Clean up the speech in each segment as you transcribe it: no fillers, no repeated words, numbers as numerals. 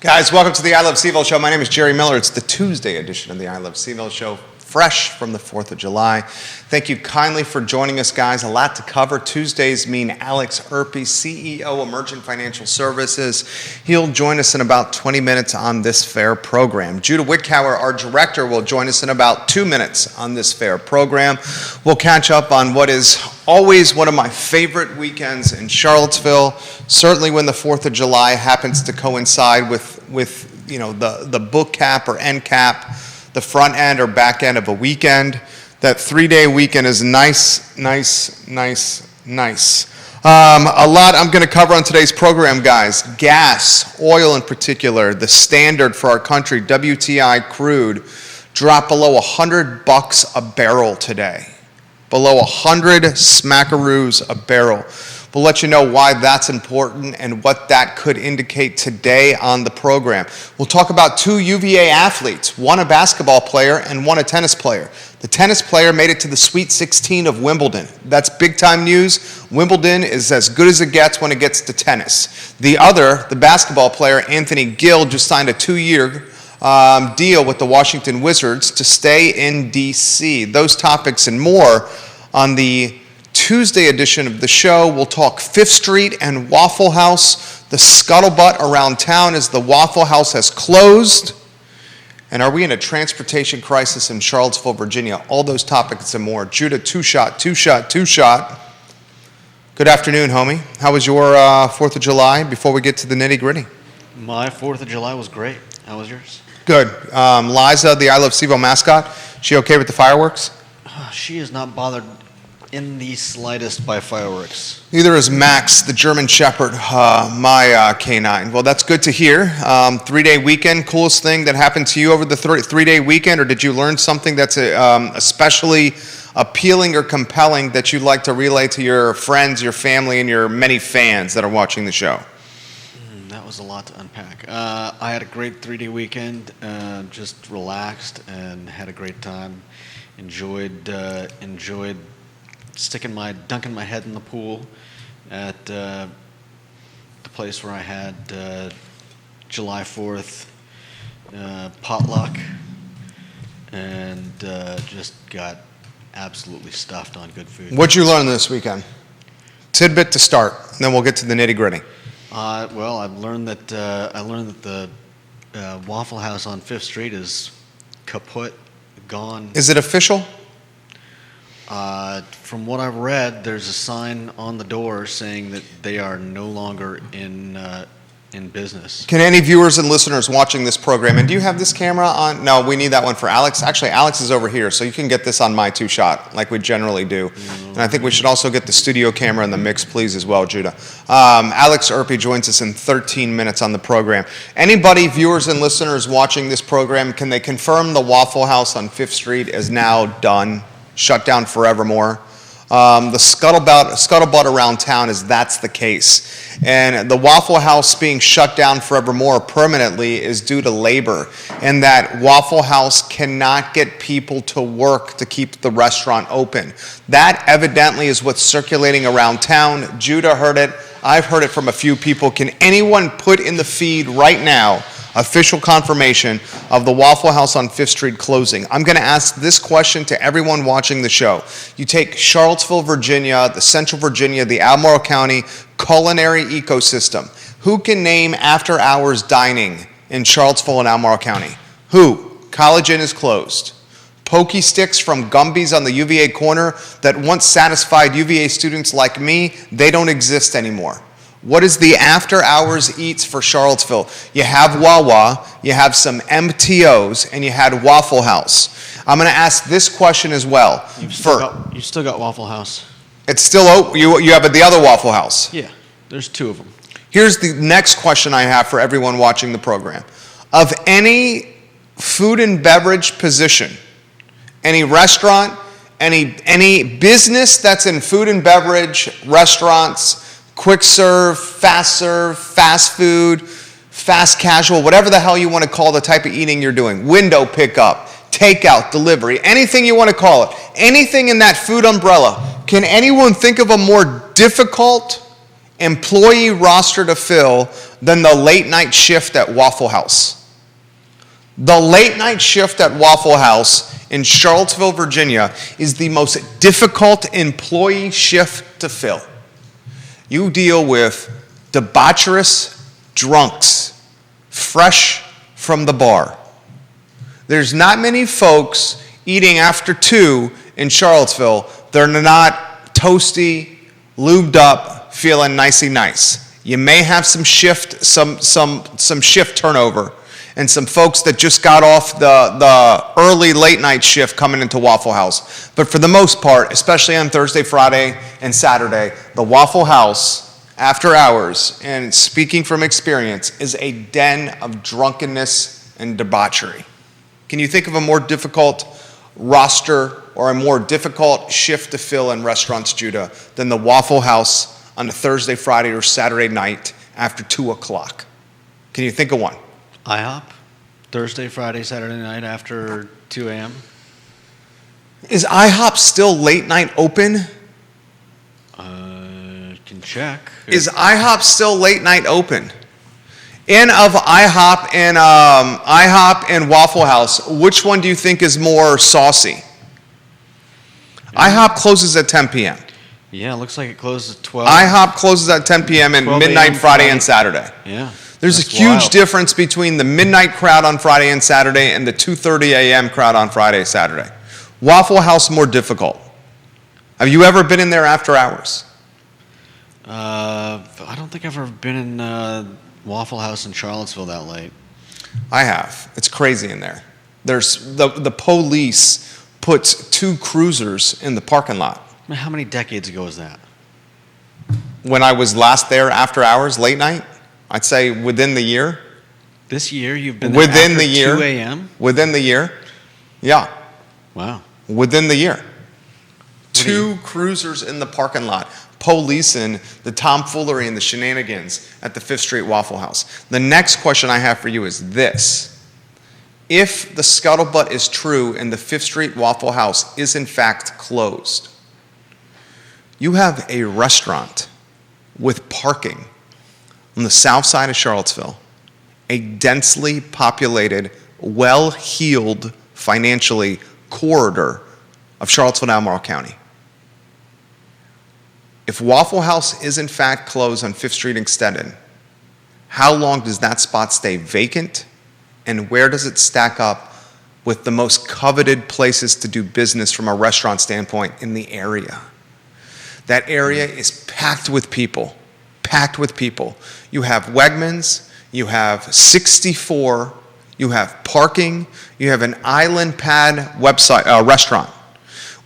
Guys, welcome to the I Love CVille Show. My name is Jerry Miller. It's the Tuesday edition of the I Love CVille Show, fresh from the 4th of July. Thank you kindly for joining us, guys. A lot to cover. Tuesdays mean Alex Urpí, CEO, Emergent Financial Services. He'll join us in about 20 minutes on this fair program. Judah Wickhauer, our director, will join us in about 2 minutes on this fair program. We'll catch up on what is always one of my favorite weekends in Charlottesville, certainly when the 4th of July happens to coincide with the book cap or end cap, the front end or back end of a weekend. That 3-day weekend is nice. A lot I'm going to cover on today's program, guys. Gas, oil in particular, the standard for our country, WTI crude, dropped below $100 a barrel today. Below 100 smackaroos a barrel. We'll let you know why that's important and what that could indicate today on the program. We'll talk about 2 UVA athletes, one a basketball player and one a tennis player. The tennis player made it to the Sweet 16 of Wimbledon. That's big time news. Wimbledon is as good as it gets when it gets to tennis. The other, the basketball player, Anthony Gill, just signed a 2-year deal with the Washington Wizards to stay in D.C. Those topics and more on the Tuesday edition of the show. We'll talk 5th Street and Waffle House. The scuttlebutt around town is the Waffle House has closed. And are we in a transportation crisis in Charlottesville, Virginia? All those topics and more. Judah, two shot. Good afternoon, homie. How was your 4th of July before we get to the nitty-gritty? My 4th of July was great. How was yours? Good. Liza, the I Love CVille mascot, she okay with the fireworks? She is not bothered in the slightest by fireworks. Neither is Max, the German Shepherd, my canine. Well, that's good to hear. 3-day weekend, coolest thing that happened to you over the 3-day weekend, or did you learn something that's especially appealing or compelling that you'd like to relay to your friends, your family, and your many fans that are watching the show? That was a lot to unpack. I had a great 3-day weekend, just relaxed and had a great time. Enjoyed dunking my head in the pool at the place where I had July 4th potluck, and just got absolutely stuffed on good food. What'd you learn this weekend? Tidbit to start, and then we'll get to the nitty-gritty. Well, I learned that the Waffle House on 5th Street is kaput, gone. Is it official? From what I've read, there's a sign on the door saying that they are no longer in business. Can any viewers and listeners watching this program, and do you have this camera on? No, we need that one for Alex. Actually, Alex is over here, so you can get this on my 2-shot like we generally do. And I think we should also get the studio camera in the mix, please, as well, Judah. Alex Urpí joins us in 13 minutes on the program. Anybody, viewers and listeners watching this program, can they confirm the Waffle House on 5th Street is now done? Shut down forevermore. The scuttlebutt around town is that's the case. And the Waffle House being shut down forevermore permanently is due to labor, and that Waffle House cannot get people to work to keep the restaurant open. That evidently is what's circulating around town. Judah heard it. I've heard it from a few people. Can anyone put in the feed right now official confirmation of the Waffle House on 5th Street closing? I'm going to ask this question to everyone watching the show. You take Charlottesville, Virginia, the Central Virginia, the Albemarle County culinary ecosystem. Who can name after-hours dining in Charlottesville and Albemarle County? Who? College Inn is closed. Pokey Sticks from Gumby's on the UVA corner that once satisfied UVA students like me, they don't exist anymore. What is the after-hours eats for Charlottesville? You have Wawa, you have some MTOs, and you had Waffle House. I'm going to ask this question as well. You've still got Waffle House. It's still open. You have the other Waffle House. Yeah, there's 2 of them. Here's the next question I have for everyone watching the program. Of any food and beverage position, any restaurant, any business that's in food and beverage, restaurants, quick serve, fast food, fast casual, whatever the hell you want to call the type of eating you're doing, window pickup, takeout, delivery, anything you want to call it, anything in that food umbrella. Can anyone think of a more difficult employee roster to fill than the late night shift at Waffle House. The late night shift at Waffle House in Charlottesville, Virginia is the most difficult employee shift to fill. You deal with debaucherous drunks, fresh from the bar. There's not many folks eating after 2 in Charlottesville that are not toasty, lubed up, feeling nicey nice. You may have some shift turnover and some folks that just got off the early late night shift coming into Waffle House. But for the most part, especially on Thursday, Friday, and Saturday, the Waffle House, after hours, and speaking from experience, is a den of drunkenness and debauchery. Can you think of a more difficult roster or a more difficult shift to fill in restaurants, Judah, than the Waffle House on a Thursday, Friday, or Saturday night after 2 o'clock? Can you think of one? IHOP, Thursday, Friday, Saturday night after 2 a.m. Is IHOP still late night open? Can check. Is IHOP still late night open? In of IHOP and Waffle House, which one do you think is more saucy? IHOP closes at 10 p.m. Yeah, it looks like it closes at 12. IHOP closes at 10 p.m. and 12 midnight a.m. Friday and Saturday. Yeah. There's a huge difference between the midnight crowd on Friday and Saturday and the 2:30 a.m. crowd on Friday and Saturday. Waffle House more difficult. Have you ever been in there after hours? I don't think I've ever been in Waffle House in Charlottesville that late. I have. It's crazy in there. There's the police puts 2 cruisers in the parking lot. How many decades ago was that? When I was last there after hours, late night, I'd say within the year. This year you've been there Within after the year. 2 a.m.? Within the year. Yeah. Wow. Within the year. 2 cruisers in the parking lot, policing the tomfoolery and the shenanigans at the 5th Street Waffle House. The next question I have for you is this. If the scuttlebutt is true and the 5th Street Waffle House is in fact closed, you have a restaurant with parking on the south side of Charlottesville, a densely populated, well-heeled financially corridor of Charlottesville and Albemarle County. If Waffle House is in fact closed on 5th Street Extended, how long does that spot stay vacant, and where does it stack up with the most coveted places to do business from a restaurant standpoint in the area? That area is packed with people, packed with people. You have Wegmans, you have 64, you have parking, you have an island pad restaurant.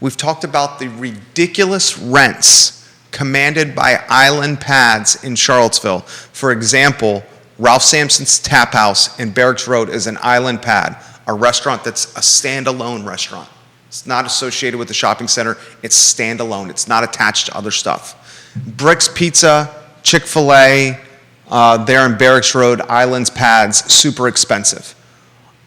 We've talked about the ridiculous rents commanded by island pads in Charlottesville. For example, Ralph Sampson's Tap House in Barracks Road is an island pad, a restaurant that's a standalone restaurant. It's not associated with the shopping center. It's standalone. It's not attached to other stuff. Bricks Pizza, Chick-fil-A, there in Barracks Road, Islands Pads, super expensive.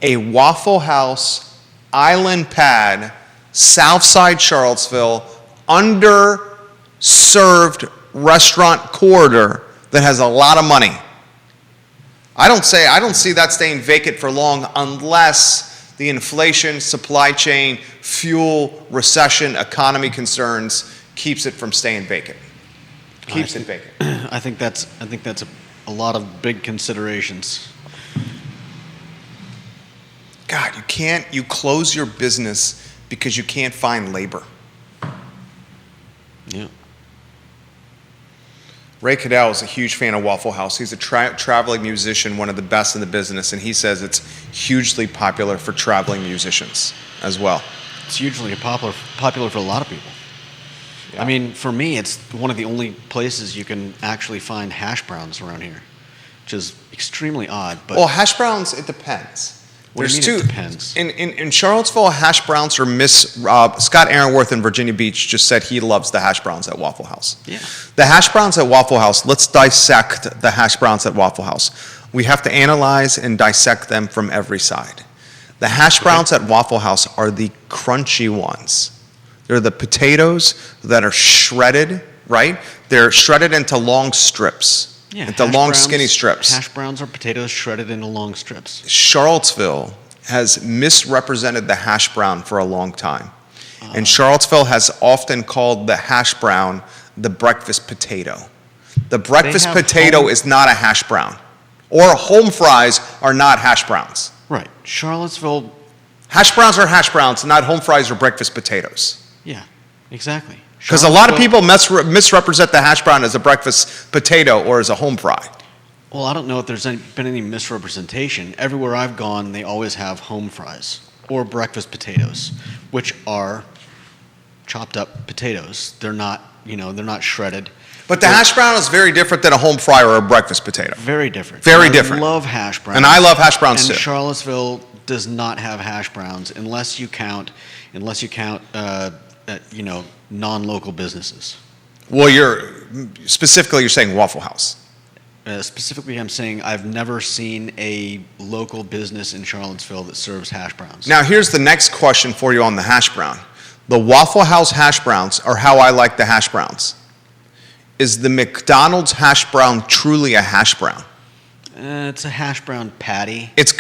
A Waffle House island pad, Southside Charlottesville, underserved restaurant corridor that has a lot of money. I don't see that staying vacant for long unless the inflation, supply chain, fuel, recession, economy concerns keeps it from staying vacant. Keeps it vacant. I think that's a lot of big considerations. God, you close your business because you can't find labor. Yeah. Ray Cadell is a huge fan of Waffle House. He's a traveling musician, one of the best in the business, and he says it's hugely popular for traveling musicians as well. It's hugely popular for a lot of people. Yeah. I mean, for me, it's one of the only places you can actually find hash browns around here, which is extremely odd. But well, hash browns, it depends. What do you mean it depends? In Charlottesville, hash browns are Scott Aaronworth in Virginia Beach just said he loves the hash browns at Waffle House. Yeah. The hash browns at Waffle House, let's dissect the hash browns at Waffle House. We have to analyze and dissect them from every side. The hash browns at Waffle House are the crunchy ones. They're the potatoes that are shredded right? They're shredded into long strips, Yeah, into hash long browns- skinny strips. Hash browns are potatoes shredded into long strips. Charlottesville has misrepresented the hash brown for a long time. Uh-huh. And Charlottesville has often called the hash brown the breakfast potato. The breakfast have potato home- is not a hash brown. Or home fries are not hash browns. Right. Charlottesville, Hash browns are hash browns, not home fries or breakfast potatoes. yeah, exactly. Because a lot of Charlottesville- people misrepresent the hash brown as a breakfast potato or as a home fry. Well, I don't know if there's been any misrepresentation. Everywhere I've gone, they always have home fries or breakfast potatoes, which are chopped up potatoes. They're not, they're not shredded. But the hash brown is very different than a home fry or a breakfast potato. Very different. Very And different. I love hash browns. And I love hash browns and too. Charlottesville does not have hash browns unless you count, non-local businesses. Well, you're saying Waffle House. Specifically, I'm saying I've never seen a local business in Charlottesville that serves hash browns. Now, here's the next question for you on the hash brown. The Waffle House hash browns are how I like the hash browns. Is the McDonald's hash brown truly a hash brown? It's a hash brown patty. It's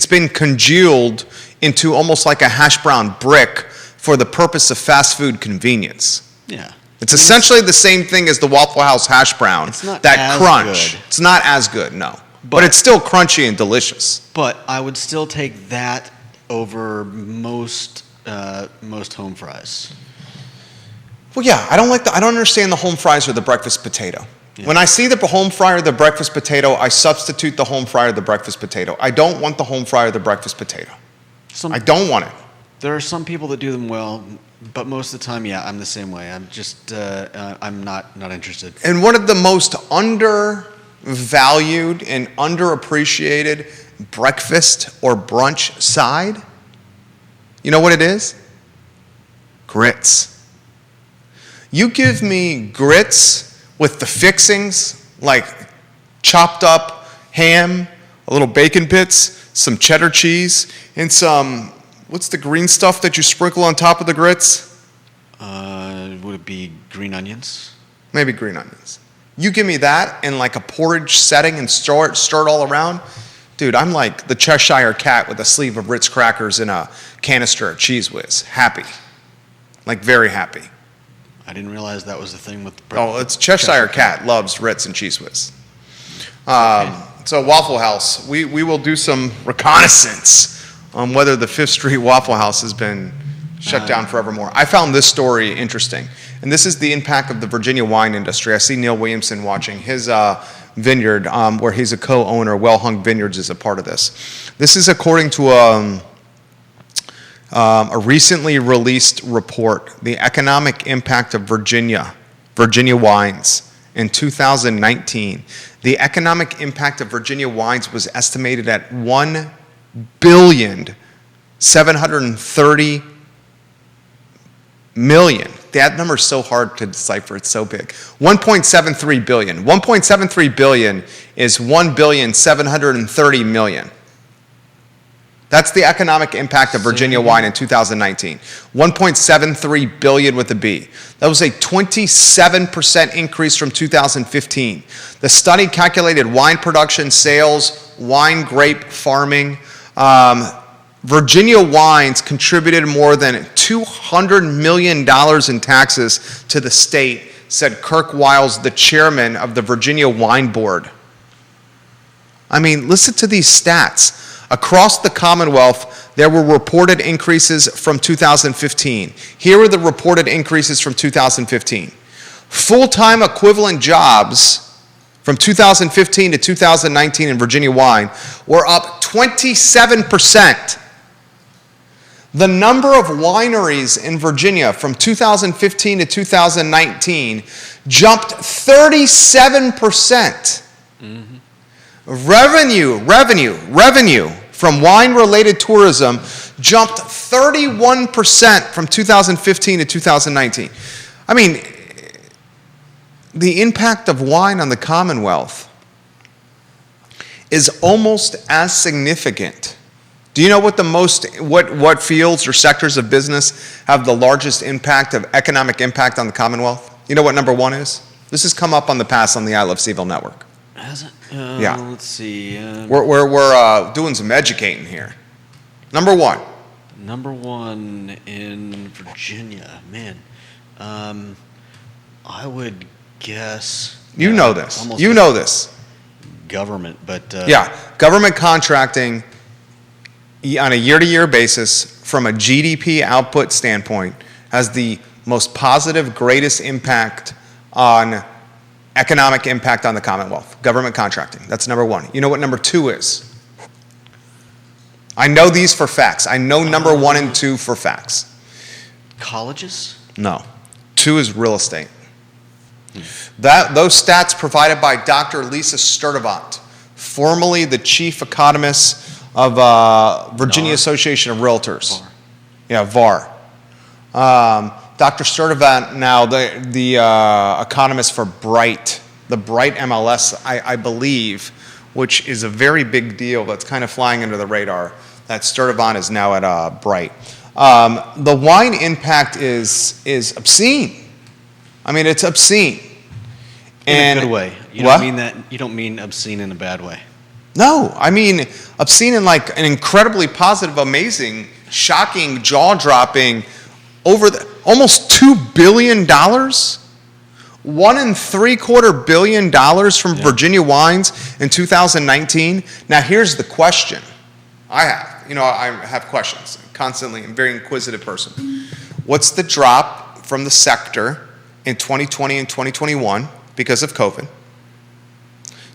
been congealed into almost like a hash brown brick for the purpose of fast food convenience. Yeah. It's essentially the same thing as the Waffle House hash brown. It's not that as crunch. good. It's not as good, no. But But- it's still crunchy and delicious. But I would still take that over most home fries. Well, yeah, I don't understand the home fries or the breakfast potato. Yeah. When I see the home fry or the breakfast potato, I substitute the home fry or the breakfast potato. I don't want the home fry or the breakfast potato. I don't want it. There are some people that do them well, but most of the time, yeah, I'm the same way. I'm just, I'm not interested. And one of the most undervalued and underappreciated breakfast or brunch side, you know what it is? Grits. You give me grits with the fixings, like chopped up ham, a little bacon bits, some cheddar cheese, and some, what's the green stuff that you sprinkle on top of the grits? Would it be green onions? Maybe green onions. You give me that in like a porridge setting and stir it all around. Dude, I'm like the Cheshire Cat with a sleeve of Ritz crackers and a canister of Cheese Whiz. Happy. Like very happy. I didn't realize that was the thing with the Oh, it's Cheshire Cat loves Ritz and Cheese Whiz. So Waffle House, we will do some reconnaissance on whether the Fifth Street Waffle House has been shut down forevermore. I found this story interesting, and this is the impact of the Virginia wine industry. I see Neil Williamson watching. His vineyard, where he's a co-owner, Well Hung Vineyards, is a part of this. This is according to a recently released report, The Economic Impact of Virginia Wines in 2019. The economic impact of Virginia wines was estimated at $1,730 million. That number is so hard to decipher. It's so big. 1.73 billion. 1.73 billion is 1,730 million. That's the economic impact of Virginia wine in 2019. 1.73 billion with a B. That was a 27% increase from 2015. The study calculated wine production, sales, wine grape farming. Virginia wines contributed more than $200 million in taxes to the state, said Kirk Wiles, the chairman of the Virginia Wine Board. I mean, listen to these stats. Across the Commonwealth, there were reported increases from 2015. Here are the reported increases from 2015. Full-time equivalent jobs from 2015 to 2019 in Virginia wine were up 27%. The number of wineries in Virginia from 2015 to 2019 jumped 37%. Mm-hmm. Revenue from wine-related tourism jumped 31% from 2015 to 2019. I mean, the impact of wine on the Commonwealth is almost as significant. Do you know what what fields or sectors of business have the largest economic impact on the Commonwealth? You know what number one is? This has come up on the past on the I Love CVille Network. Has it? Yeah. Let's see. We're doing some educating here. Number one. Number one in Virginia, man. I would guess. You know this. Almost You know this. government, but Yeah, government contracting on a year-to-year basis from a GDP output standpoint has the most positive, greatest impact on economic impact on the Commonwealth. Government contracting, that's number one. You know what number two is? I know these for facts. I know number one and two for facts. colleges. No. Two is real estate. Those stats provided by Dr. Lisa Sturtevant, formerly the chief economist of Virginia VAR. Association of Realtors. VAR. Yeah, VAR. Dr. Sturtevant now the economist for Bright, the Bright MLS, I believe, which is a very big deal that's kind of flying under the radar. That Sturtevant is now at Bright. The wine impact is obscene. I mean, it's obscene. In a good way. You What? don't mean that. You don't mean obscene in a bad way. No, I mean obscene in like an incredibly positive, amazing, shocking, jaw-dropping, almost $2 billion, $1.75 billion from Virginia wines in 2019. Now here's the question I have. I have questions constantly. I'm a very inquisitive person. What's the drop from the sector in 2020 and 2021 because of COVID?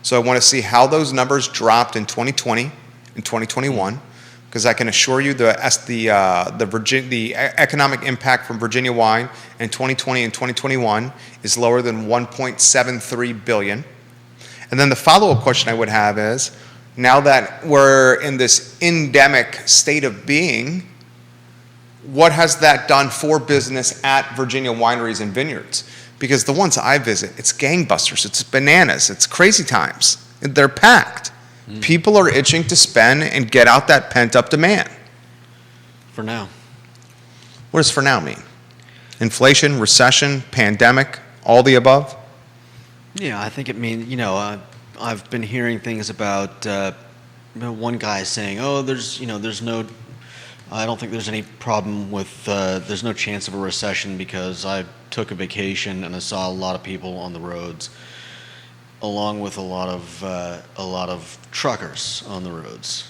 So I want to see how those numbers dropped in 2020 and 2021, because I can assure you the economic impact from Virginia wine in 2020 and 2021 is lower than $1.73 billion. And then the follow-up question I would have is, now that we're in this endemic state of being, what has that done for business at Virginia wineries and vineyards? Because the ones I visit, it's gangbusters, it's bananas, it's crazy times. They're packed. People are itching to spend and get out that pent-up demand. For now. What does for now mean? Inflation, recession, pandemic, all the above? Yeah, I think it means, I've been hearing things about one guy saying, I don't think there's any problem with, there's no chance of a recession because I took a vacation and I saw a lot of people on the roads, along with a lot of truckers on the roads.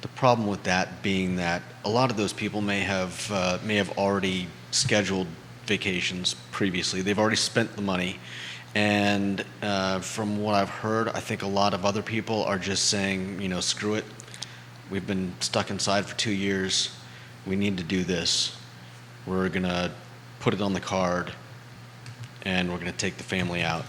The problem with that being that a lot of those people may have already scheduled vacations previously. They've already spent the money. And from what I've heard, I think a lot of other people are just saying, screw it. We've been stuck inside for 2 years. We need to do this. We're going to put it on the card, and we're going to take the family out.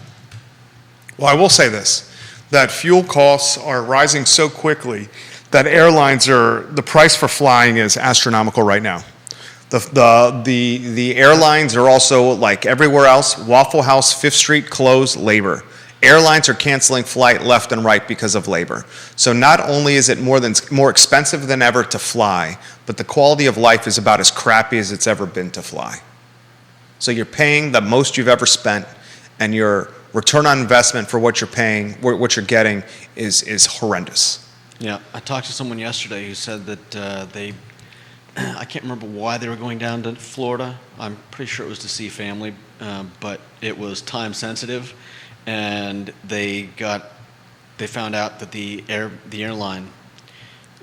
Well, I will say this, that fuel costs are rising so quickly that the price for flying is astronomical right now. The airlines are also, like everywhere else, Waffle House, 5th Street closed, labor. Airlines are canceling flight left and right because of labor. So not only is it more expensive than ever to fly, but the quality of life is about as crappy as it's ever been to fly. So you're paying the most you've ever spent, and your return on investment for what you're paying, what you're getting, is horrendous. Yeah, I talked to someone yesterday who said that I can't remember why they were going down to Florida. I'm pretty sure it was to see family, but it was time sensitive. And they found out that the airline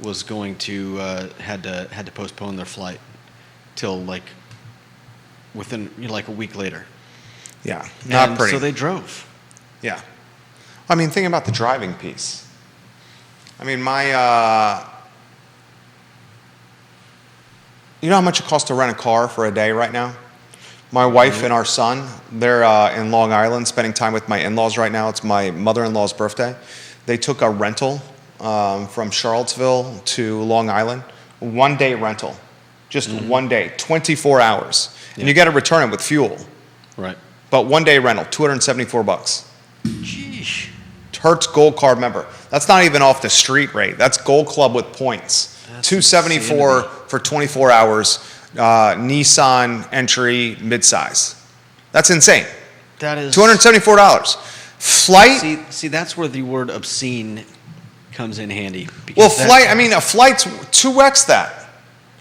was going to had to postpone their flight till within a week later. Yeah, not and pretty. So they drove. Yeah. I mean, think about the driving piece. I mean, you know how much it costs to rent a car for a day right now? My wife and our son, they're in Long Island spending time with my in-laws right now. It's my mother-in-law's birthday. They took a rental from Charlottesville to Long Island, 1 day rental, just 1 day, 24 hours. And you got to return it with fuel. Right. But 1 day rental, $274. Sheesh. Hertz Gold Card member. That's not even off the street rate. That's Gold Club with points. That's $274 insanity. for 24 hours. Nissan entry midsize. That's insane. That is $274. Flight. See, that's where the word obscene comes in handy. Well, a flight's 2x that.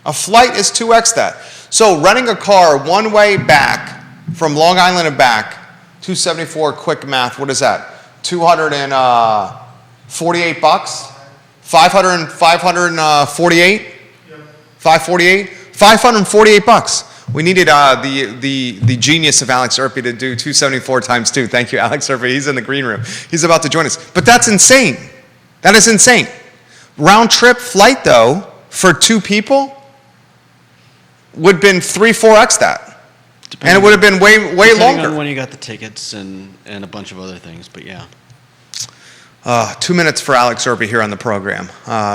A flight is 2x that. So renting a car one way back from Long Island and back, 274, quick math, what is that? 248 bucks? 548? 548? 548 bucks. We needed the genius of Alex Urpí to do 274 times 2. Thank you, Alex Urpí. He's in the green room. He's about to join us. But that's insane. That is insane. Round trip flight, though, for 2 people would have been 3-4x that. And it would have been way longer. Depending on when you got the tickets and a bunch of other things, but yeah. 2 minutes for Alex Urpí here on the program,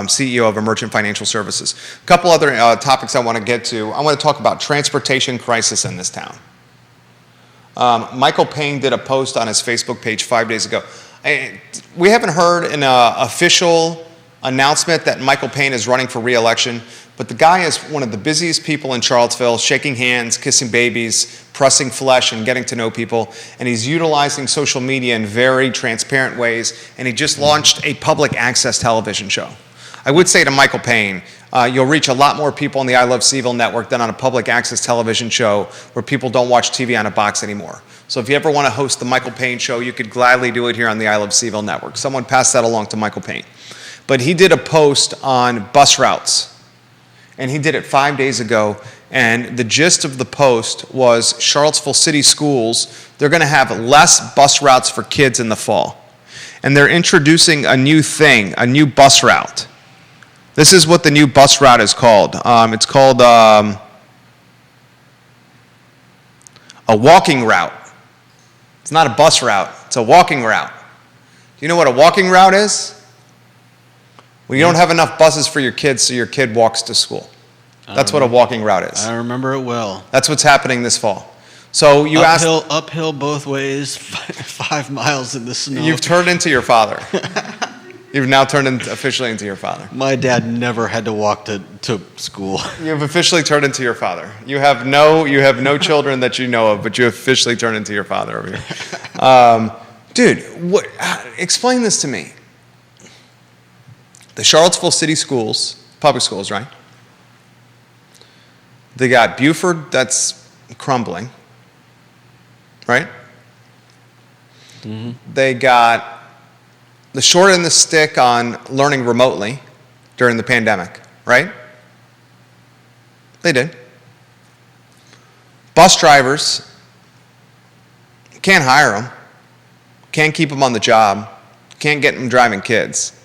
CEO of Emergent Financial Services. A couple other topics I want to get to. I want to talk about transportation crisis in this town. Michael Payne did a post on his Facebook page 5 days ago. We haven't heard an official announcement that Michael Payne is running for re-election, but the guy is one of the busiest people in Charlottesville, shaking hands, kissing babies, pressing flesh, and getting to know people. And he's utilizing social media in very transparent ways. And he just launched a public access television show. I would say to Michael Payne, you'll reach a lot more people on the I Love CVille Network than on a public access television show where people don't watch TV on a box anymore. So if you ever want to host the Michael Payne show, you could gladly do it here on the I Love CVille Network. Someone passed that along to Michael Payne. But he did a post on bus routes. And he did it 5 days ago, and the gist of the post was Charlottesville City Schools, they're going to have less bus routes for kids in the fall. And they're introducing a new thing, a new bus route. This is what the new bus route is called. It's called a walking route. It's not a bus route, it's a walking route. Do you know what a walking route is? Well, you don't have enough buses for your kids, so your kid walks to school. That's what a walking route is. I remember it well. That's what's happening this fall. So you uphill both ways, 5 miles in the snow. You've turned into your father. You've now turned officially into your father. My dad never had to walk to school. You've officially turned into your father. You have no children that you know of, but you officially turned into your father over here. Dude, explain this to me. The Charlottesville City Schools, public schools, right? They got Buford that's crumbling, right? Mm-hmm. They got the short end of the stick on learning remotely during the pandemic, right? They did. Bus drivers, can't hire them, can't keep them on the job, can't get them driving kids.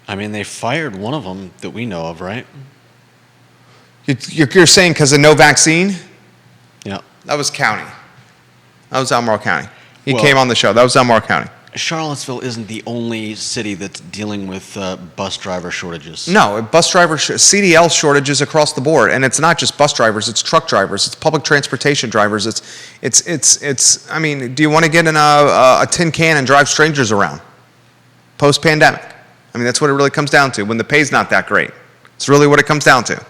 I mean, they fired one of them that we know of, right? You're saying because of no vaccine? Yeah. That was county. That was Albemarle County. He came on the show. That was Albemarle County. Charlottesville isn't the only city that's dealing with bus driver shortages. No, CDL shortages across the board, and it's not just bus drivers. It's truck drivers. It's public transportation drivers. It's. I mean, do you want to get in a tin can and drive strangers around post-pandemic? I mean, that's what it really comes down to. When the pay's not that great, it's really what it comes down to.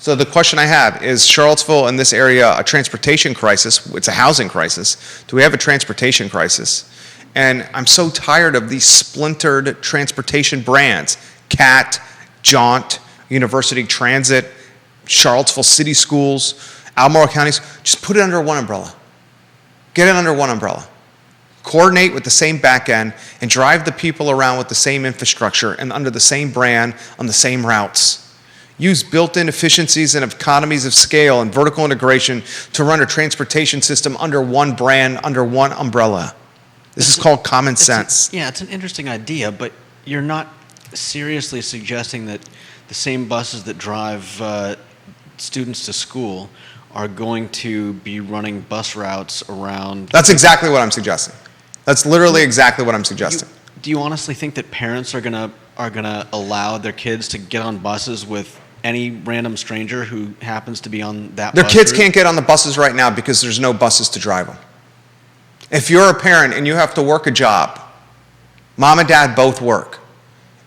So the question I have is Charlottesville in this area a transportation crisis? It's a housing crisis. Do we have a transportation crisis? And I'm so tired of these splintered transportation brands. CAT, Jaunt, University Transit, Charlottesville City Schools, Albemarle counties. Just put it under one umbrella. Get it under one umbrella. Coordinate with the same back end and drive the people around with the same infrastructure and under the same brand on the same routes. Use built-in efficiencies and economies of scale and vertical integration to run a transportation system under one brand, under one umbrella. This is called common sense. It's an interesting idea, but you're not seriously suggesting that the same buses that drive students to school are going to be running bus routes around. That's exactly what I'm suggesting. That's literally exactly what I'm suggesting. Do you honestly think that parents are gonna allow their kids to get on buses with any random stranger who happens to be on that Their bus kids route? can't get on the buses right now because there's no buses to drive them. If you're a parent and you have to work a job, mom and dad both work,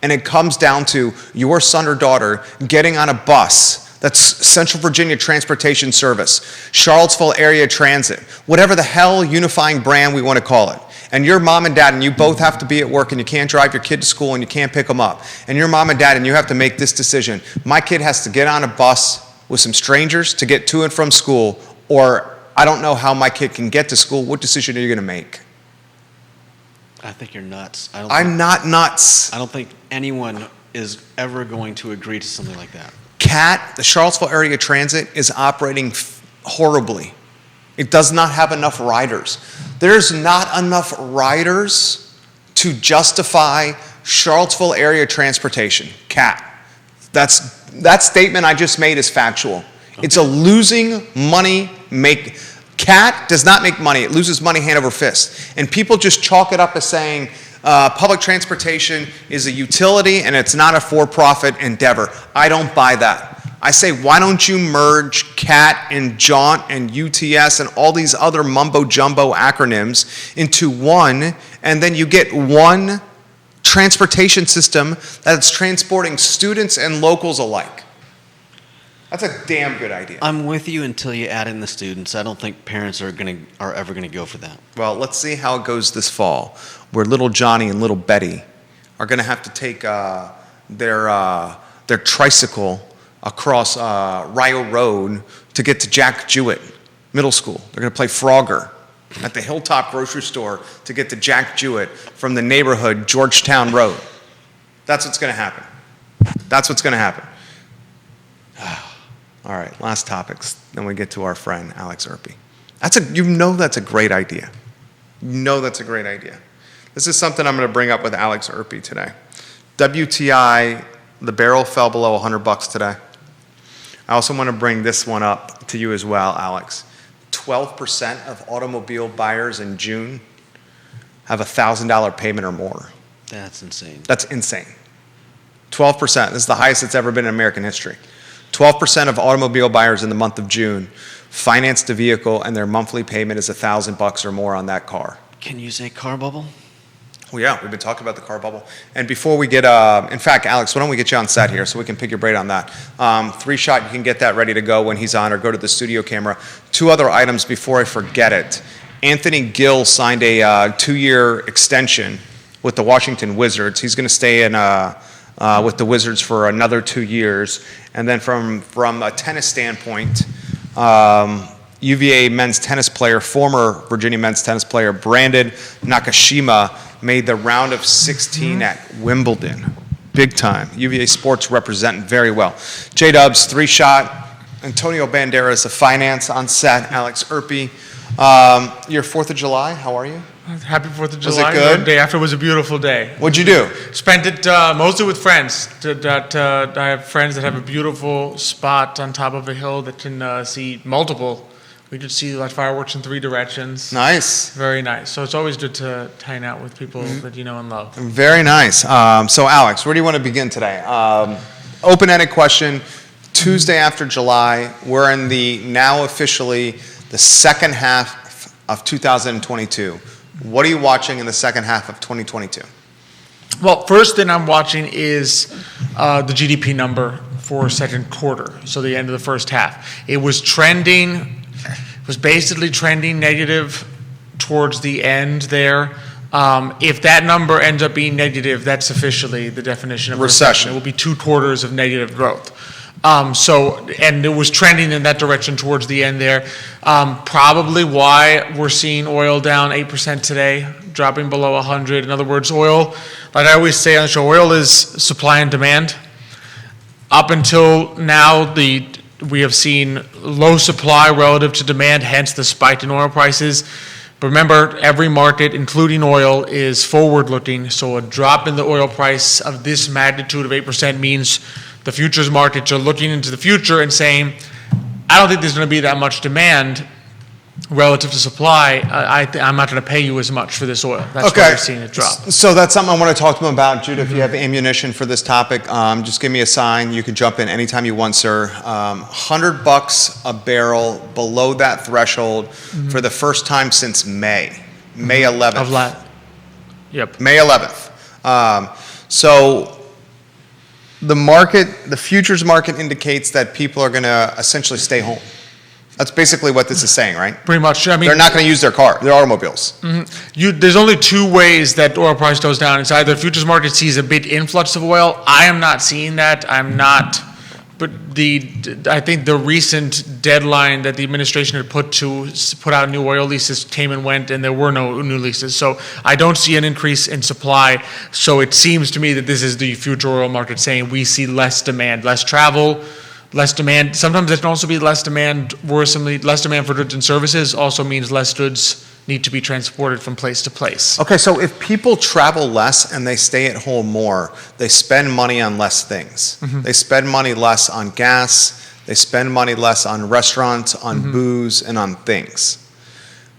and it comes down to your son or daughter getting on a bus That's Central Virginia Transportation Service, Charlottesville Area Transit, whatever the hell unifying brand we want to call it. And your mom and dad, and you both have to be at work, and you can't drive your kid to school, and you can't pick them up. And your mom and dad, and you have to make this decision. My kid has to get on a bus with some strangers to get to and from school, or I don't know how my kid can get to school. What decision are you going to make? I think you're nuts. I'm not nuts. I don't think anyone is ever going to agree to something like that. CAT, the Charlottesville Area Transit, is operating horribly. It does not have enough riders. There's not enough riders to justify Charlottesville area transportation, CAT. That statement I just made is factual. Okay. It's a losing money CAT does not make money. It loses money hand over fist. And people just chalk it up as saying public transportation is a utility and it's not a for-profit endeavor. I don't buy that. I say, why don't you merge CAT and JAUNT and UTS and all these other mumbo-jumbo acronyms into one, and then you get one transportation system that's transporting students and locals alike. That's a damn good idea. I'm with you until you add in the students. I don't think parents are ever gonna go for that. Well, let's see how it goes this fall, where little Johnny and little Betty are gonna have to take their tricycle across Rio Road to get to Jack Jewett Middle School. They're going to play Frogger at the Hilltop grocery store to get to Jack Jewett from the neighborhood Georgetown Road. That's what's going to happen. That's what's going to happen. All right, last topics. Then we get to our friend Alex Urpí. That's a great idea. You know that's a great idea. This is something I'm going to bring up with Alex Urpí today. WTI, the barrel fell below $100 today. I also want to bring this one up to you as well, Alex. 12% of automobile buyers in June have a $1,000 payment or more. That's insane. That's insane. 12%. This is the highest it's ever been in American history. 12% of automobile buyers in the month of June financed a vehicle and their monthly payment is $1,000 or more on that car. Can you say car bubble? Well, yeah, we've been talking about the car bubble. And before we get, in fact, Alex, why don't we get you on set here so we can pick your brain on that. 3-shot, you can get that ready to go when he's on or go to the studio camera. 2 other items before I forget it. Anthony Gill signed a 2-year extension with the Washington Wizards. He's going to stay in with the Wizards for another 2 years. And then from a tennis standpoint, UVA men's tennis player, former Virginia men's tennis player, Brandon Nakashima, made the round of 16 at Wimbledon. Big time. UVA sports representing very well. J-Dubs, 3-shot. Antonio Banderas of finance on set. Alex Urpí. Your 4th of July, how are you? Happy 4th of July. Was it good? The day after was a beautiful day. What'd you do? Spent it mostly with friends. I have friends that have a beautiful spot on top of a hill that can see multiple. We could see like fireworks in 3 directions. Nice. Very nice. So it's always good to hang out with people that you know and love. Very nice. So Alex, where do you want to begin today? Open-ended question. Tuesday after July, we're in the now officially the second half of 2022. What are you watching in the second half of 2022? Well, first thing I'm watching is the GDP number for second quarter, so the end of the first half. It was basically trending negative towards the end there. If that number ends up being negative, that's officially the definition of recession. It will be 2 quarters of negative growth. And it was trending in that direction towards the end there. Probably why we're seeing oil down 8% today, dropping below 100. In other words, oil, like I always say on the show, oil is supply and demand. Up until now, we have seen low supply relative to demand, hence the spike in oil prices. But remember, every market, including oil, is forward-looking. So a drop in the oil price of this magnitude of 8% means the futures markets are looking into the future and saying, I don't think there's going to be that much demand relative to supply. I'm not going to pay you as much for this oil. That's why you're seeing it drop. So that's something I want to talk to him about. Judah, if you have ammunition for this topic, just give me a sign. You can jump in anytime you want, sir. $100 a barrel below that threshold for the first time since May 11th. Yep. May 11th. So the futures market indicates that people are going to essentially stay home. That's basically what this is saying, right? Pretty much. I mean, they're not going to use their automobiles. There's only two ways that oil price goes down. It's either futures market sees a big influx of oil. I am not seeing that. But I think the recent deadline that the administration had put out new oil leases came and went, and there were no new leases. So I don't see an increase in supply. So it seems to me that this is the future oil market saying we see less demand, less travel, less demand. Sometimes it can also be less demand, worrisomely, less demand for goods and services also means less goods need to be transported from place to place. Okay, so if people travel less and they stay at home more, they spend money on less things. They spend money less on gas, they spend money less on restaurants, on booze, and on things.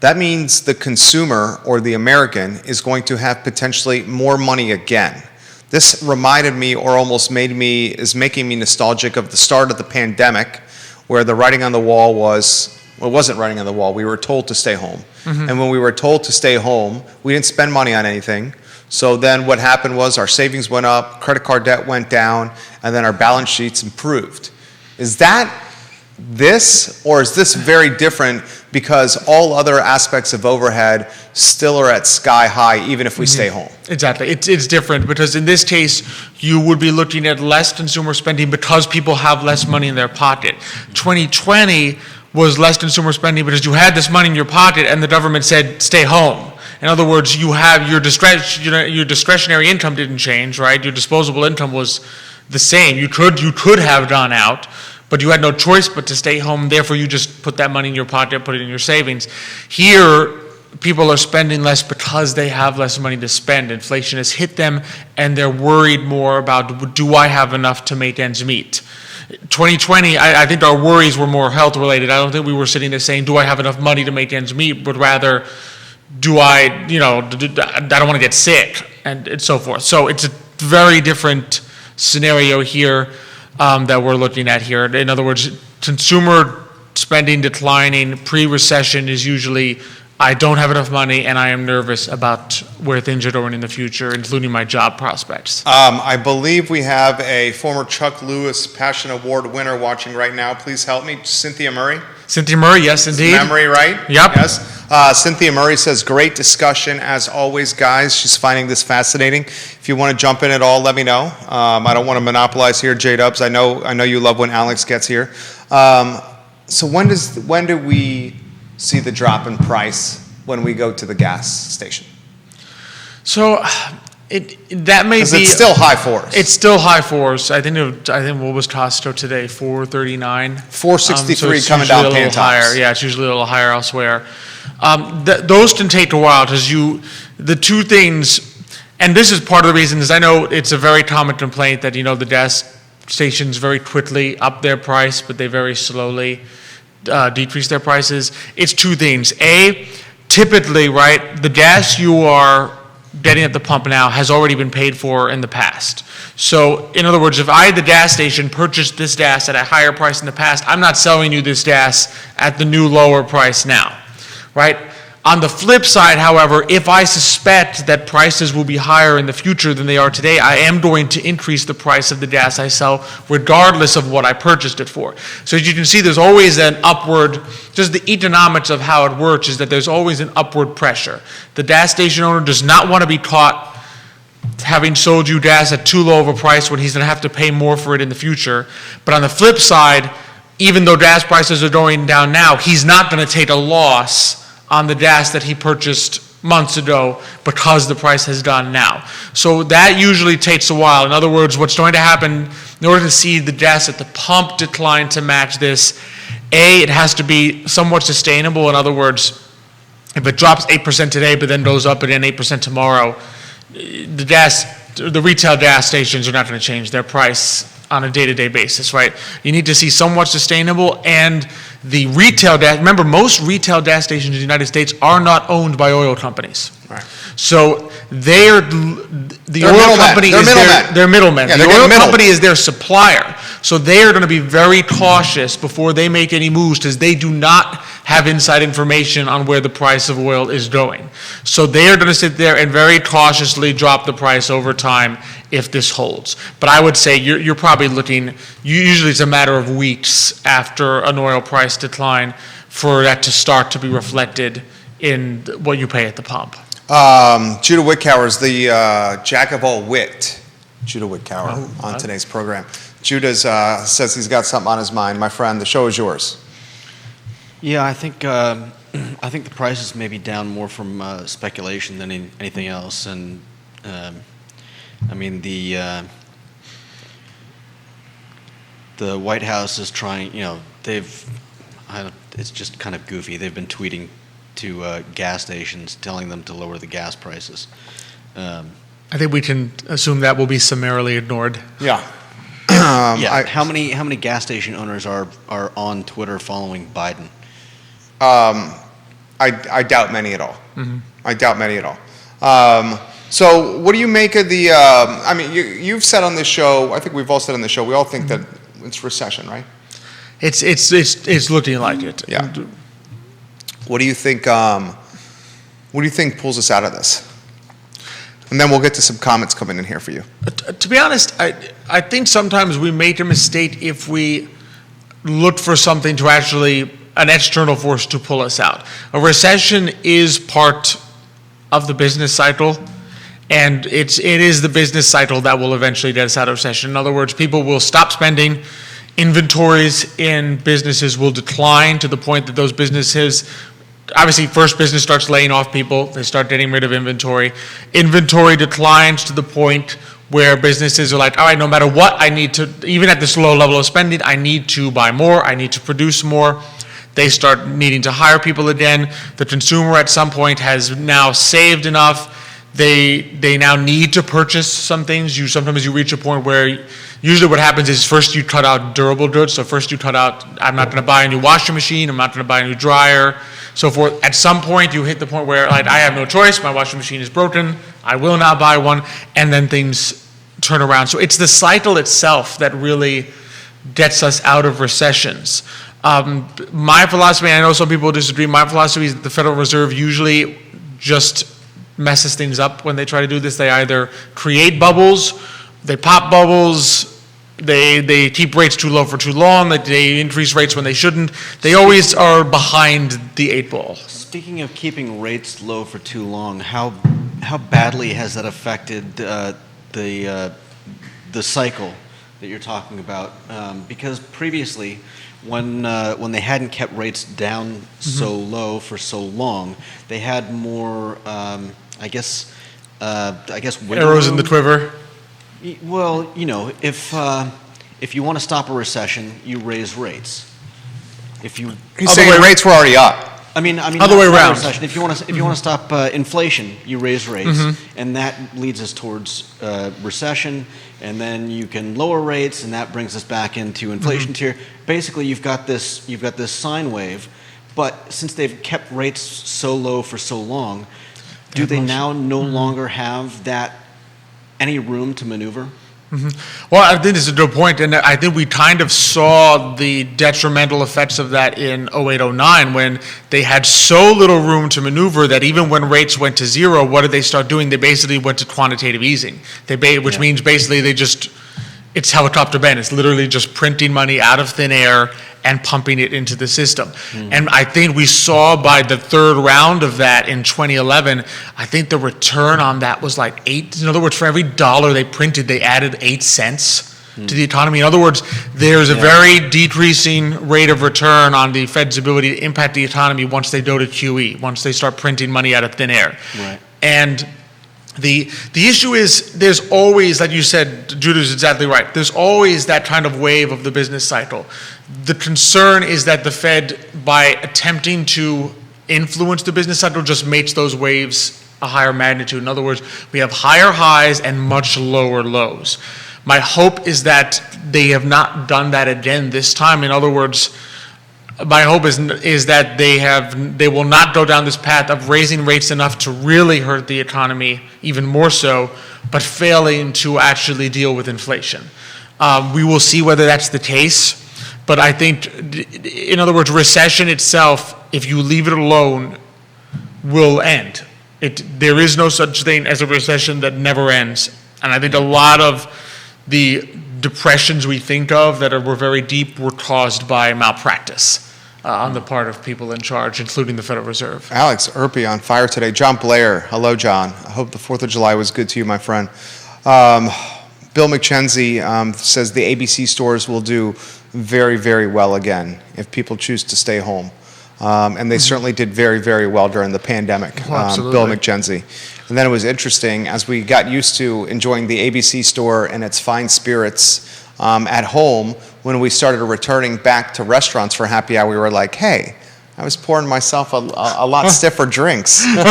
That means the consumer or the American is going to have potentially more money again. This reminded me, or almost making me nostalgic of the start of the pandemic, where the writing on the wall was, well, it wasn't writing on the wall, we were told to stay home. And when we were told to stay home, we didn't spend money on anything. So then what happened was our savings went up, credit card debt went down, and then our balance sheets improved. Is that this, or is this very different because all other aspects of overhead still are at sky high even if we stay home? Exactly. It's different because in this case, you would be looking at less consumer spending because people have less money in their pocket. 2020 was less consumer spending because you had this money in your pocket and the government said, stay home. In other words, you have your discretionary income didn't change, right? Your disposable income was the same. You could have gone out, but you had no choice but to stay home. Therefore, you just put that money in your pocket, put it in your savings. Here, people are spending less because they have less money to spend. Inflation has hit them, and they're worried more about, do I have enough to make ends meet? 2020, I think our worries were more health related. I don't think we were sitting there saying, do I have enough money to make ends meet, but rather, I don't want to get sick, and so forth. So it's a very different scenario here that we're looking at here. In other words, consumer spending declining pre-recession is usually, I don't have enough money and I am nervous about where things are going in the future, including my job prospects. I believe we have a former Chuck Lewis Passion Award winner watching right now. Please help me, Cynthia Murray. Cynthia Murray, yes, indeed. Memory right? Yep. Yes. Cynthia Murray says, great discussion as always, guys. She's finding this fascinating. If you want to jump in at all, let me know. I don't want to monopolize here, J-Dubs. I know you love when Alex gets here. So when do we see the drop in price when we go to the gas station? So that may be, it's still high fours. It's still high fours. I think what was Costco today? $4.39. $4.63 so coming down a little higher. Yeah, it's usually a little higher elsewhere. Those can take a while because the two things, and this is part of the reason is I know it's a very common complaint that the gas stations very quickly up their price, but they very slowly decrease their prices. It's two things. A, typically, right, the gas you are getting at the pump now has already been paid for in the past. So, in other words, if I, the gas station, purchased this gas at a higher price in the past, I'm not selling you this gas at the new lower price now, right? On the flip side, however, if I suspect that prices will be higher in the future than they are today, I am going to increase the price of the gas I sell regardless of what I purchased it for. So as you can see, there's always an upward, just the economics of how it works is that there's always an upward pressure. The gas station owner does not want to be caught having sold you gas at too low of a price when he's going to have to pay more for it in the future. But on the flip side, even though gas prices are going down now, he's not going to take a loss on the gas that he purchased months ago because the price has gone now. So that usually takes a while. In other words, what's going to happen in order to see the gas at the pump decline to match this, A, it has to be somewhat sustainable. In other words, if it drops 8% today but then goes up again 8% tomorrow, the retail gas stations are not going to change their price on a day-to-day basis, right? You need to see somewhat sustainable, and the retail gas, remember, most retail gas stations in the United States are not owned by oil companies. Right. So they're oil company is their middlemen. Yeah, the oil company is their supplier. So they are going to be very cautious before they make any moves because they do not have inside information on where the price of oil is going. So they are going to sit there and very cautiously drop the price over time if this holds. But I would say you're probably looking, usually it's a matter of weeks after an oil price decline for that to start to be reflected in what you pay at the pump. Judah Wickower is the jack of all wit. Judah Wickower on today's program. Judah says he's got something on his mind. My friend, the show is yours. Yeah, I think the prices may be down more from speculation than anything else, and I mean the White House is trying. It's just kind of goofy. They've been tweeting to gas stations, telling them to lower the gas prices. I think we can assume that will be summarily ignored. Yeah. How many gas station owners are on Twitter following Biden? I doubt many at all. Mm-hmm. I doubt many at all. So what do you make of the, I mean, you've said on this show, I think we've all said on the show, we all think that it's recession, right? It's looking like it. Yeah. What do you think pulls us out of this? And then we'll get to some comments coming in here for you. To be honest, I think sometimes we make a mistake if we look for something to actually, an external force to pull us out. A recession is part of the business cycle, and it is the business cycle that will eventually get us out of recession. In other words, people will stop spending, inventories in businesses will decline to the point that those businesses, obviously, first business starts laying off people. They start getting rid of inventory. Inventory declines to the point where businesses are like, all right, no matter what, I need to, even at this low level of spending, I need to buy more. I need to produce more. They start needing to hire people again. The consumer at some point has now saved enough. They now need to purchase some things. Sometimes you reach a point where usually what happens is first you cut out durable goods. So first you cut out, I'm not going to buy a new washing machine. I'm not going to buy a new dryer, so forth. At some point you hit the point where like, I have no choice. My washing machine is broken. I will not buy one. And then things turn around. So it's the cycle itself that really gets us out of recessions. My philosophy, and I know some people disagree, my philosophy is that the Federal Reserve usually just messes things up when they try to do this. They either create bubbles, they pop bubbles, they keep rates too low for too long, they increase rates when they shouldn't. They always are behind the eight ball. Speaking of keeping rates low for too long, how badly has that affected the cycle that you're talking about? Because previously, when they hadn't kept rates down so low for so long, they had more, I guess arrows in the quiver. Well, if you want to stop a recession, you raise rates. He's saying rates were already up. I mean, other way around. If you want to stop inflation, you raise rates, and that leads us towards recession. And then you can lower rates, and that brings us back into inflation tier. Basically, you've got this sine wave, but since they've kept rates so low for so long, do they now no longer have any room to maneuver? Well, I think this is a good point, and I think we kind of saw the detrimental effects of that in 08-09 when they had so little room to maneuver that even when rates went to zero, what did they start doing? They basically went to quantitative easing, which means basically it's helicopter bend. It's literally just printing money out of thin air and pumping it into the system. And I think we saw by the third round of that in 2011, I think the return on that was like 8. In other words, for every dollar they printed, they added 8 cents to the economy. In other words, there's a very decreasing rate of return on the Fed's ability to impact the economy once they go to QE, once they start printing money out of thin air. Right. And the issue is there's always, like you said, Judah's exactly right, there's always that kind of wave of the business cycle. The concern is that the Fed, by attempting to influence the business cycle, just makes those waves a higher magnitude. In other words, we have higher highs and much lower lows. My hope is that they have not done that again this time. In other words, my hope is that they will not go down this path of raising rates enough to really hurt the economy even more so, but failing to actually deal with inflation. We will see whether that's the case, but I think, in other words, recession itself if you leave it alone, will end. There is no such thing as a recession that never ends. And I think a lot of the depressions we think of that were very deep were caused by malpractice on the part of people in charge, including the Federal Reserve. Alex, Urpí on fire today. John Blair. Hello, John. I hope the 4th of July was good to you, my friend. Bill McKenzie says the ABC stores will do very, very well again if people choose to stay home. And they certainly did very, very well during the pandemic, Bill McKenzie. And then it was interesting, as we got used to enjoying the ABC store and its fine spirits at home, when we started returning back to restaurants for happy hour, we were like, hey, I was pouring myself a lot stiffer drinks. Remind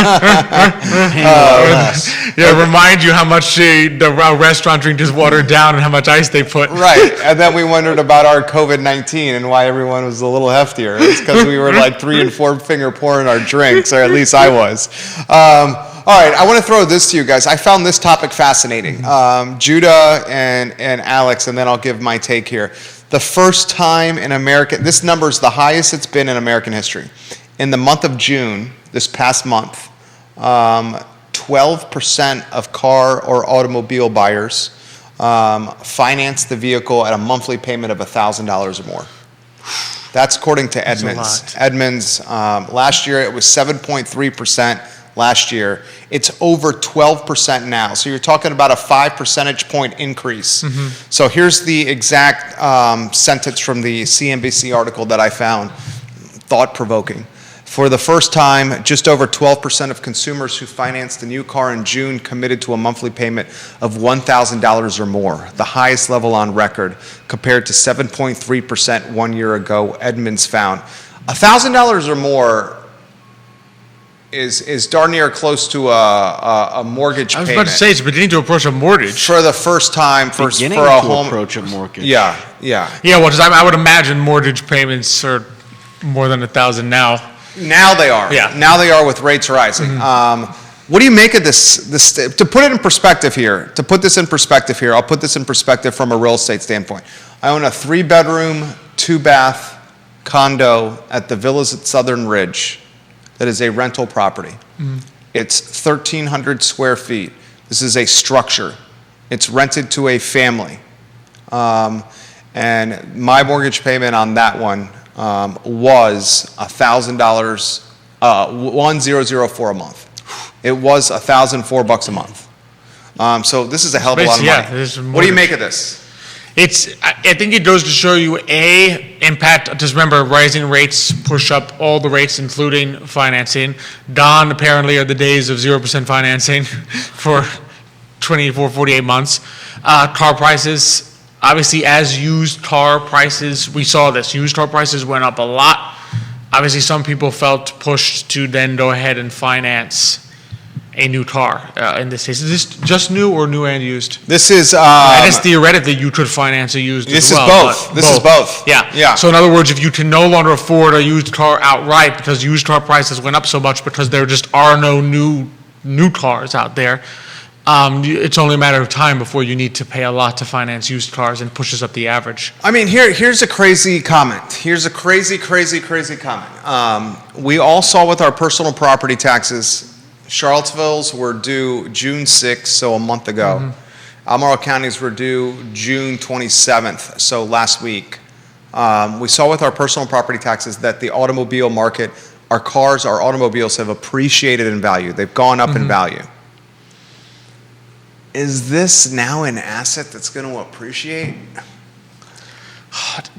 you how much the restaurant drink is watered down and how much ice they put. Right, and then we wondered about our COVID-19 and why everyone was a little heftier. It's because we were like 3 and 4 finger pouring our drinks, or at least I was. All right, I want to throw this to you guys. I found this topic fascinating. Judah and Alex, and then I'll give my take here. The first time in American, this number is the highest it's been in American history. In the month of June, this past month, 12% of car or automobile buyers financed the vehicle at a monthly payment of $1,000 or more. That's according to Edmunds. Edmunds, last year it was 7.3%. Last year, it's over 12% now. So you're talking about a 5 percentage point increase. So here's the exact sentence from the CNBC article that I found thought-provoking. For the first time, just over 12% of consumers who financed a new car in June committed to a monthly payment of $1,000 or more, the highest level on record, compared to 7.3% 1 year ago, Edmunds found. $1,000 or more is darn near close to a mortgage payment. I was about to say, it's beginning to approach a mortgage. For the first time for a home. Approach a mortgage. Yeah. Yeah, well, I would imagine mortgage payments are more than $1,000 now. Now they are. Yeah. Now they are with rates rising. What do you make of this? To put it in perspective here, I'll put this in perspective from a real estate standpoint. I own a 3-bedroom, 2-bath condo at the Villas at Southern Ridge. That is a rental property. It's 1,300 square feet. This is a structure. It's rented to a family. And my mortgage payment on that one was $1,000, 1,004 a month. It was $1,004 a month. So this is a hell of a lot of money. What do you make of this? I think it goes to show you impact. Just remember, rising rates push up all the rates, including financing. Gone apparently are the days of 0% financing for 24, 48 months. Car prices, obviously, as used car prices, we saw this. Used car prices went up a lot. Obviously, some people felt pushed to then go ahead and finance a new car. In this case, is this just new or new and used? This is. I guess theoretically you could finance a used as well. This is both. Yeah. So in other words, if you can no longer afford a used car outright because used car prices went up so much because there just are no new cars out there, it's only a matter of time before you need to pay a lot to finance used cars and pushes up the average. I mean, here's a crazy comment. Here's a crazy comment. We all saw with our personal property taxes. Charlottesville's were due June 6th, so a month ago. Albemarle County's were due June 27th, so last week. We saw with our personal property taxes that the automobile market, our automobiles have appreciated in value. They've gone up in value. Is this now an asset that's going to appreciate?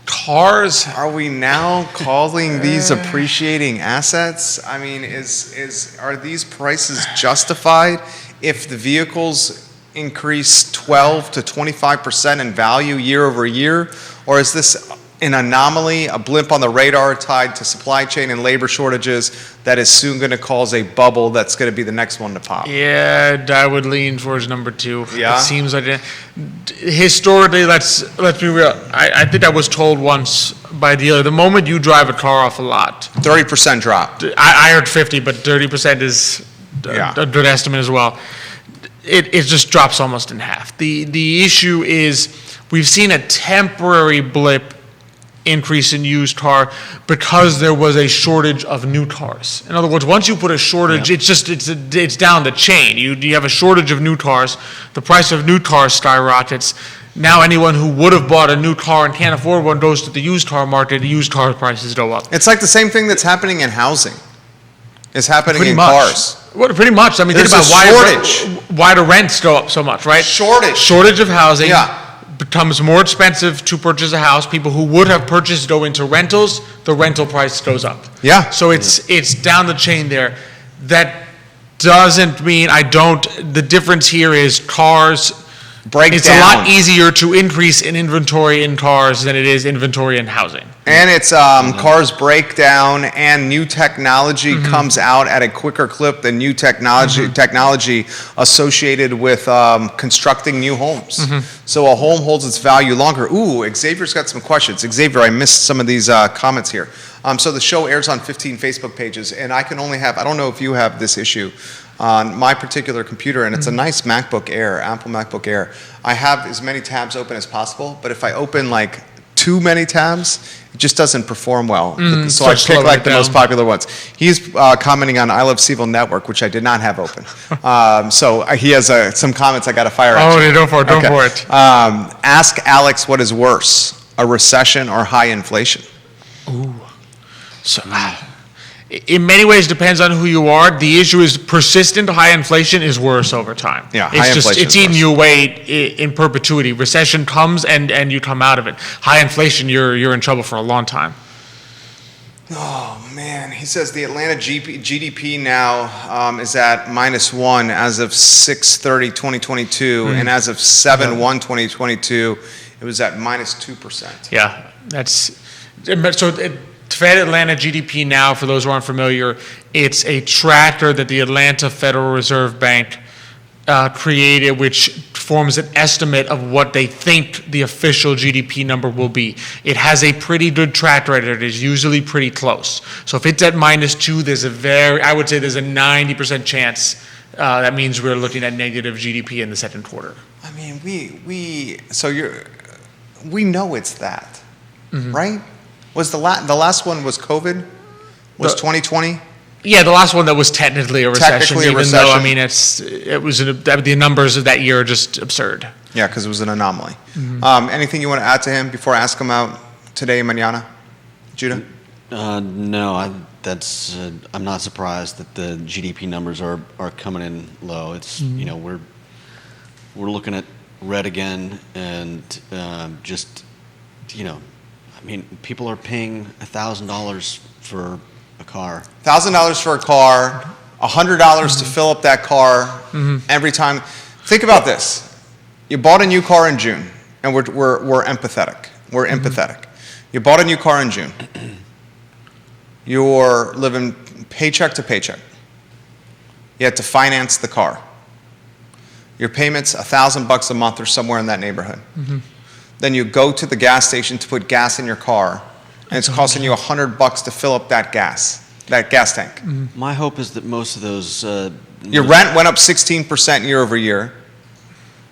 Cars. Are we now calling these appreciating assets? I mean, are these prices justified if the vehicles increase 12 to 25% in value year over year? Or is this an anomaly, a blip on the radar tied to supply chain and labor shortages that is soon going to cause a bubble that's going to be the next one to pop? Yeah, I would lean towards number 2. Yeah? It seems like historically, let's be real. I think I was told once by a dealer, the moment you drive a car off a lot, 30% drop. I heard 50, but 30% is a good estimate as well. It just drops almost in half. The issue is we've seen a temporary blip increase in used car because there was a shortage of new cars. In other words, once you put a shortage, it's down the chain. You have a shortage of new cars, the price of new cars skyrockets. Now anyone who would have bought a new car and can't afford one goes to the used car market, the used car prices go up. It's like the same thing that's happening in housing. It's happening Pretty in much. cars. Well, pretty much. I mean, There's think about a shortage. why the rents go up so much, right? Shortage of housing. Yeah. Becomes more expensive to purchase a house. People who would have purchased go into rentals. The rental price goes up. Yeah. So it's down the chain there. That doesn't mean the difference here is cars Break it's down. a lot easier to increase in inventory in cars than it is inventory in housing. And it's cars break down, and new technology comes out at a quicker clip than new technology associated with constructing new homes. So a home holds its value longer. Ooh, Xavier's got some questions. Xavier, I missed some of these comments here. So the show airs on 15 Facebook pages, and I can only have, I don't know if you have this issue on my particular computer, and it's a nice MacBook Air, Apple MacBook Air. I have as many tabs open as possible, but if I open like too many tabs, it just doesn't perform well. So I pick like the most popular ones. He's commenting on I Love CVille Network, which I did not have open. So he has some comments I got to fire at. Oh, yeah, go for it, go for it. Ask Alex what is worse, a recession or high inflation? Ooh. So, in many ways, depends on who you are. The issue is persistent high inflation is worse over time. Yeah, high inflation it's eating you away in perpetuity. Recession comes and you come out of it. High inflation, you're in trouble for a long time. Oh man, he says the Atlanta GDP now is at -1 as of 6/30/2022, and as of 7/1/2022, it was at -2%. Yeah, that's so. Fed Atlanta GDP now, for those who aren't familiar, it's a tracker that the Atlanta Federal Reserve Bank created, which forms an estimate of what they think the official GDP number will be. It has a pretty good track record. It is usually pretty close. So if it's at -2, I would say there's a 90% chance that means we're looking at negative GDP in the second quarter. I mean, we know it's that, right? Was the last one was COVID? Was 2020? Yeah, the last one that was technically a recession. Though, I mean, the numbers of that year are just absurd. Yeah, because it was an anomaly. Anything you want to add to him before I ask him out today, mañana? Judah? No, I'm not surprised that the GDP numbers are coming in low. It's we're looking at red again, and I mean, people are paying $1,000 for a car. $1,000 for a car, $100 to fill up that car every time. Think about this: you bought a new car in June, and we're empathetic. We're empathetic. You bought a new car in June. You're living paycheck to paycheck. You had to finance the car. Your payment's $1,000 a month or somewhere in that neighborhood. Then you go to the gas station to put gas in your car, and it's costing you $100 to fill up that gas tank. My hope is that most of those... your rent went up 16% year over year.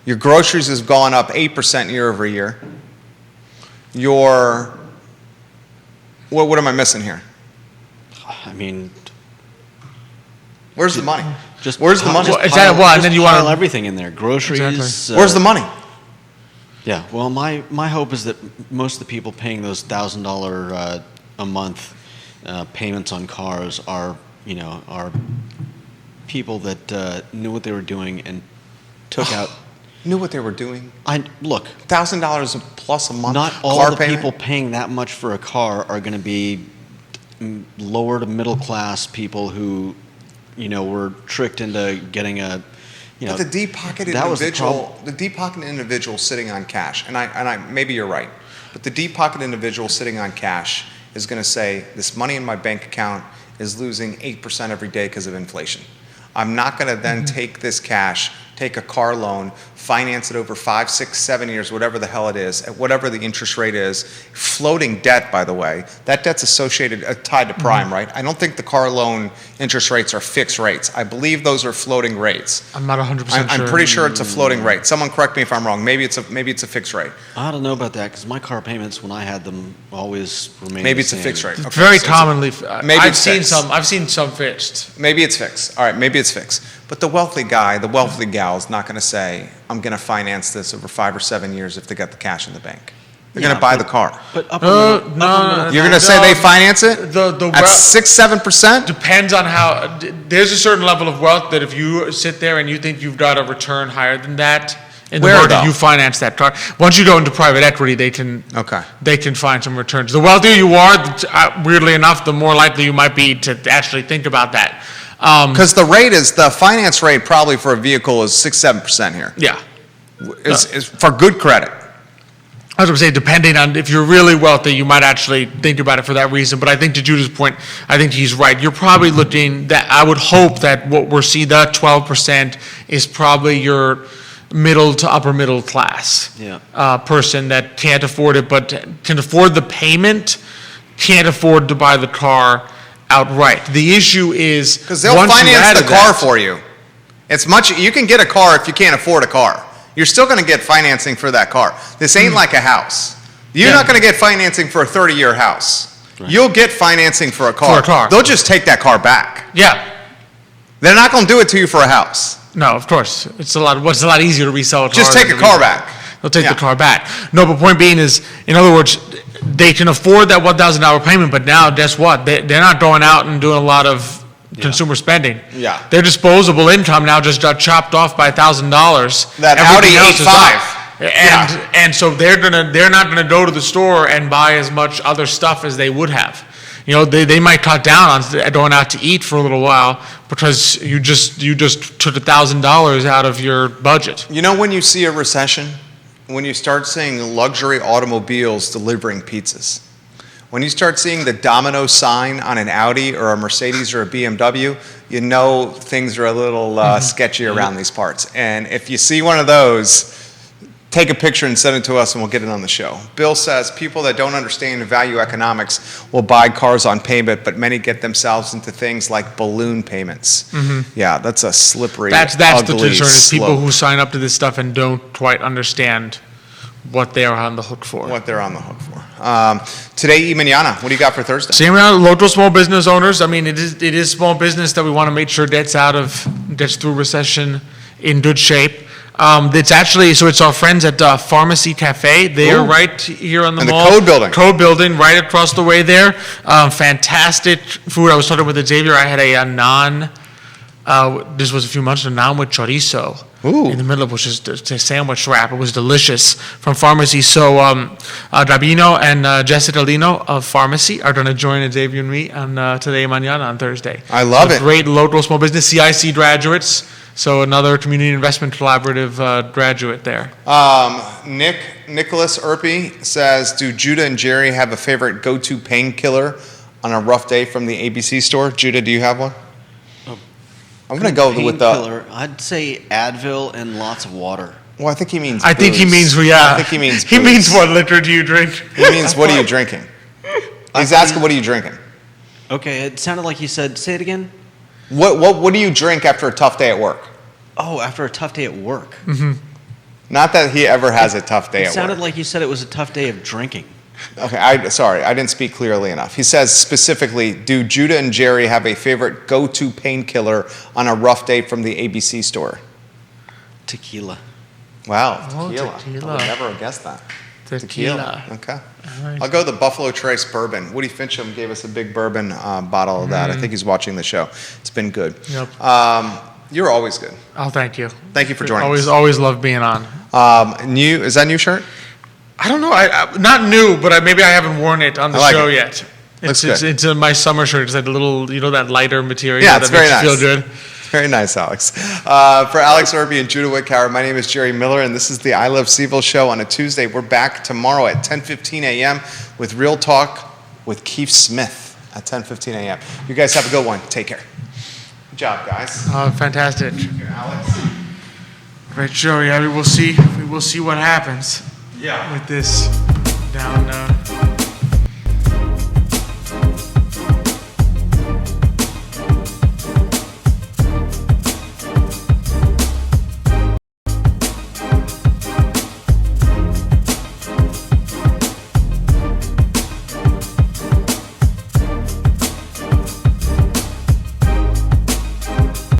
Your groceries has gone up 8% year over year. What am I missing here? I mean... Where's the money? Where's the money? Is that what? And then you want pile everything in there. Groceries... Exactly. Where's the money? Yeah, well, my hope is that most of the people paying those $1,000 a month payments on cars are people that knew what they were doing and took out. Knew what they were doing. Look, $1,000 plus a month. Not all car the payment? people paying that much for a car are going to be lower to middle class people who, were tricked into getting a. But the deep-pocketed individual sitting on cash, and I maybe you're right, but the deep-pocketed individual sitting on cash is going to say, this money in my bank account is losing 8% every day because of inflation. I'm not going to then take this cash, take a car loan, finance it over 5, 6, 7 years, whatever the hell it is, at whatever the interest rate is. Floating debt, by the way, that debt's associated, tied to prime, right? I don't think the car loan interest rates are fixed rates. I believe those are floating rates. I'm not 100% sure. I'm pretty sure it's a floating rate. Someone correct me if I'm wrong. Maybe it's a fixed rate. I don't know about that because my car payments when I had them always remained Maybe the it's a same. fixed rate. It's Okay, very so commonly. maybe I've it's seen fixed. some. I've seen some fixed. Maybe it's fixed. All right, maybe it's fixed. But the wealthy guy, the wealthy gal is not going to say, I'm going to finance this over 5 or 7 years if they got the cash in the bank. They're going to buy the car. But No, You're going to say they finance it The at 6-7%? depends on how. There's a certain level of wealth that if you sit there and you think you've got a return higher than that in the Where, market, though? you finance that car. Once you go into private equity, they can. Okay. They can find some returns. The wealthier you are, weirdly enough, the more likely you might be to actually think about that. Because the finance rate probably for a vehicle is 6-7% here. Yeah. Is for good credit. I was going to say, depending on if you're really wealthy, you might actually think about it for that reason. But I think to Judah's point, I think he's right. You're probably looking that I would hope that what we're seeing, that 12% is probably your middle to upper middle class person that can't afford it, but can afford the payment, can't afford to buy the car outright. The issue is Because they'll finance the car for you. It's much. You can get a car if you can't afford a car. You're still going to get financing for that car. This ain't like a house. You're not going to get financing for a 30-year house. Right. You'll get financing for a car. For a car. They'll just take that car back. Yeah. They're not going to do it to you for a house. No, of course. It's a lot easier to resell a car. Just take a car back. They'll take the car back. No, but point being is, in other words, they can afford that $1,000 payment, but now guess what? They're not going out and doing a lot of consumer spending. Yeah. Their disposable income now just got chopped off by $1,000. That Everything Audi else is A5. up. And so they're not gonna go to the store and buy as much other stuff as they would have. You know, they might cut down on going out to eat for a little while because you just took $1,000 out of your budget. You know when you see a recession? When you start seeing luxury automobiles delivering pizzas. When you start seeing the Domino sign on an Audi or a Mercedes or a BMW, you know things are a little sketchy around these parts. And if you see one of those, take a picture and send it to us and we'll get it on the show. Bill says people that don't understand value economics will buy cars on payment, but many get themselves into things like balloon payments. Mm-hmm. Yeah, that's a slippery, That's ugly the concern is people slope. who sign up to this stuff and don't quite understand what they are on the hook for. What they're on the hook for. Today, y mañana, what do you got for Thursday? Same around local small business owners. I mean, it is small business that we want to make sure gets through recession in good shape. It's actually, so it's our friends at Pharmacy Cafe. They are right here on the mall. And the Code Building. Code Building, right across the way there. Fantastic food. I was talking with Xavier. I had a naan. This was a few months ago, naan with chorizo. Ooh. In the middle of which is a sandwich wrap. It was delicious from Pharmacy. So Rabino and Jessica Lino of Pharmacy are going to join Xavier and me on Today Mañana on Thursday. I love it. Great local small business, CIC graduates. So another Community Investment Collaborative graduate there. Nicholas Urpí says, do Judah and Jerry have a favorite go-to painkiller on a rough day from the ABC store? Judah, do you have one? I'm going to go with the... Painkiller, I'd say Advil and lots of water. Well, I think he means I think he booze. means, I think he means He booze. means what liquor do you drink? He means what are you drinking? He's asking what are you drinking? Okay, it sounded like you said, say it again. What do you drink after a tough day at work? Oh, after a tough day at work. Mm-hmm. Not that he ever has a tough day It at sounded work. like you said it was a tough day of drinking. Okay, sorry, I didn't speak clearly enough. He says specifically, do Judah and Jerry have a favorite go-to painkiller on a rough day from the ABC store? Tequila. Wow, Oh, tequila. tequila. I would never have guessed that. Tequila. Okay. right. I'll go the Buffalo Trace bourbon. Woody Fincham gave us a big bourbon bottle of that. I think he's watching the show. It's been good. Yep. You're always good. Oh, thank you. Thank you for joining us. Always love being on. Is that a new shirt? I don't know. I not new, but maybe I haven't worn it on the I like show it. yet. Looks good. It's my summer shirt. It's that little, that lighter material Yeah, that it's makes very you nice. feel good. Very nice, Alex. For Alex Urpí and Judah Whitcower, my name is Jerry Miller, and this is the I Love CVille Show on a Tuesday. We're back tomorrow at 10:15 a.m. with Real Talk with Keith Smith at 10:15 a.m. You guys have a good one. Take care. Good job, guys. Fantastic. Alex. Right, sure. Yeah, we will see. We will see what happens. Yeah. With this down.